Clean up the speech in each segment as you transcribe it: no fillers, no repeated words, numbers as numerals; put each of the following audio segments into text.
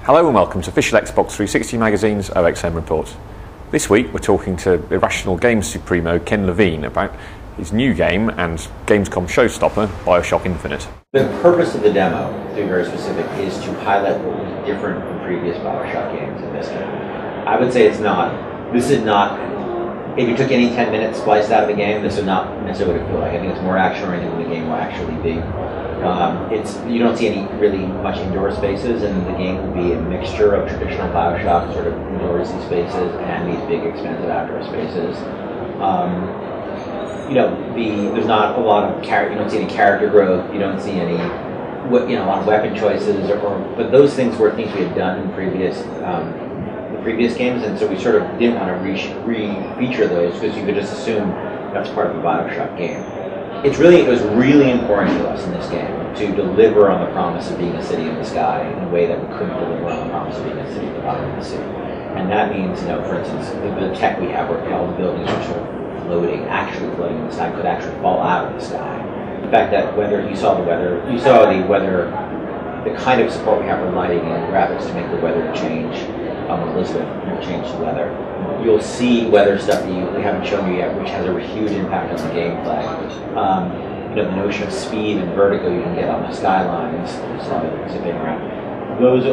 Hello and welcome to Official Xbox 360 Magazine's OXM Report. This week we're talking to Irrational Games Supremo Ken Levine about his new game and Gamescom showstopper, Bioshock Infinite. The purpose of the demo, to be very specific, is to highlight what was different from previous Bioshock games in this game. I would say this is not, if you took any 10 minutes spliced out of the game, this is not necessarily what it feels like. I think it's more action-oriented than the game will actually be. You don't see any really much indoor spaces, and the game will be a mixture of traditional Bioshock sort of indoorsy spaces and these big expansive outdoor spaces. There's not a lot of you don't see any character growth. You don't see any, a lot of weapon choices, but those things were things we had done in the previous games, and so we sort of didn't want to re-feature those because you could just assume that's part of the Bioshock game. It was really important to us in this game to deliver on the promise of being a city in the sky in a way that we couldn't deliver on the promise of being a city at the bottom of the sea. And that means, for instance, the tech we have where all the buildings are sort of actually floating in the sky, could actually fall out of the sky. The fact that you saw the kind of support we have for lighting and graphics to make the weather change. Elizabeth changed the weather. You'll see weather stuff that we haven't shown you yet, which has a huge impact on the gameplay. The notion of speed and vertigo you can get on the skylines, zipping around.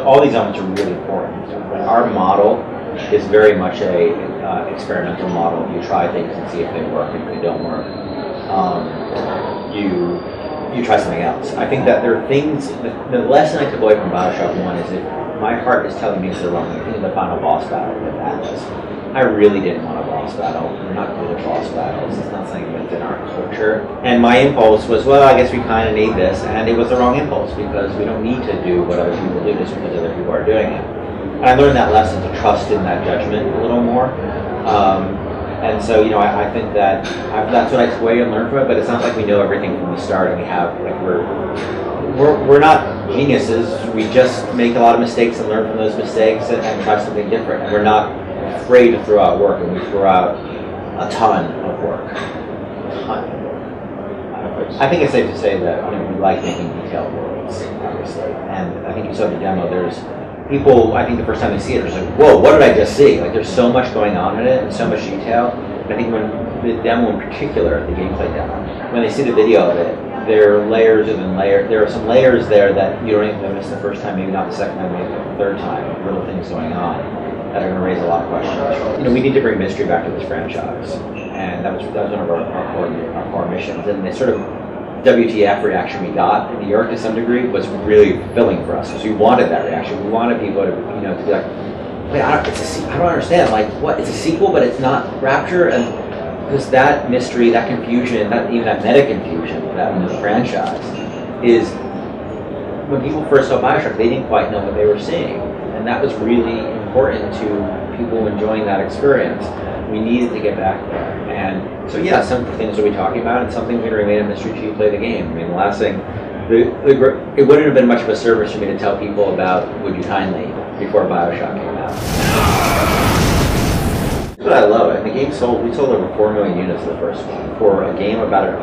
All these elements are really important. But our model is very much a experimental model. You try things and see if they work, and if they don't work, you try something else. I think that there are things. The lesson I took away from Bioshock 1 is that my heart is telling me it's the wrong thing. Think of the final boss battle with Atlas. I really didn't want a boss battle. We're not good at boss battles. It's not something that's in our culture. And my impulse was, well, I guess we kind of need this. And it was the wrong impulse because we don't need to do what other people do just because other people are doing it. And I learned that lesson to trust in that judgment a little more. And so, I think that that's what I took away and learned from it. But it's not like we know everything from the start, and we have we're not geniuses. We just make a lot of mistakes and learn from those mistakes and try something different. And we're not afraid to throw out work, and we throw out a ton of work. I think it's safe to say that we like making detailed worlds, obviously. And I think you saw the demo. There's people, I think the first time they see it, they're like, whoa, what did I just see? Like, there's so much going on in it and so much detail. And I think when the demo in particular, the gameplay demo, when they see the video of it, there are layers within layers. There are some layers there that you don't even notice the first time, maybe not the second time, maybe the third time. Little things going on that are going to raise a lot of questions. We need to bring mystery back to this franchise, and that was one of our core missions. And the sort of WTF reaction we got in New York to some degree was really fulfilling for us because we wanted that reaction. We wanted people to to be like, wait, I don't understand. Like, what? It's a sequel, but it's not Rapture, and because that mystery, that confusion, even that meta confusion that in the franchise is when people first saw Bioshock, they didn't quite know what they were seeing, and that was really important to people enjoying that experience. We needed to get back there, and so some things we'll be talking about, and some things are going to remain a mystery till you play the game. I mean, the last thing, it wouldn't have been much of a service for me to tell people about Would You Kindly before Bioshock came out. That's what I love. The game we sold over 4 million units of the first one for a game about a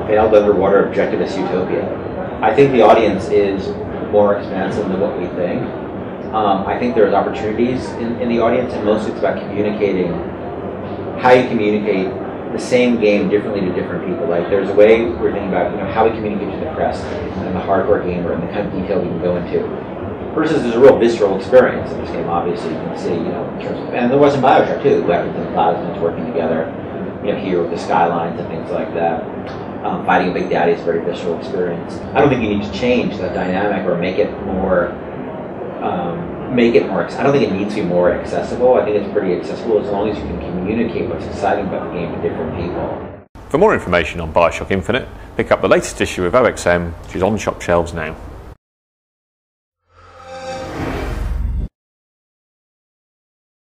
failed underwater objectivist utopia. I think the audience is more expansive than what we think. I think there's opportunities in the audience, and mostly it's about communicating how you communicate the same game differently to different people. Like, there's a way we're thinking about how we communicate to the press and the hardcore gamer and the kind of detail we can go into. Versus there's a real visceral experience in this game, obviously. You can see, in terms of, and there was in Bioshock too, weapons and plasmids working together, here with the skylines and things like that. Fighting a Big Daddy is a very visceral experience. I don't think you need to change that dynamic or make it more, I don't think it needs to be more accessible. I think it's pretty accessible as long as you can communicate what's exciting about the game to different people. For more information on Bioshock Infinite, pick up the latest issue of OXM, which is on shop shelves now.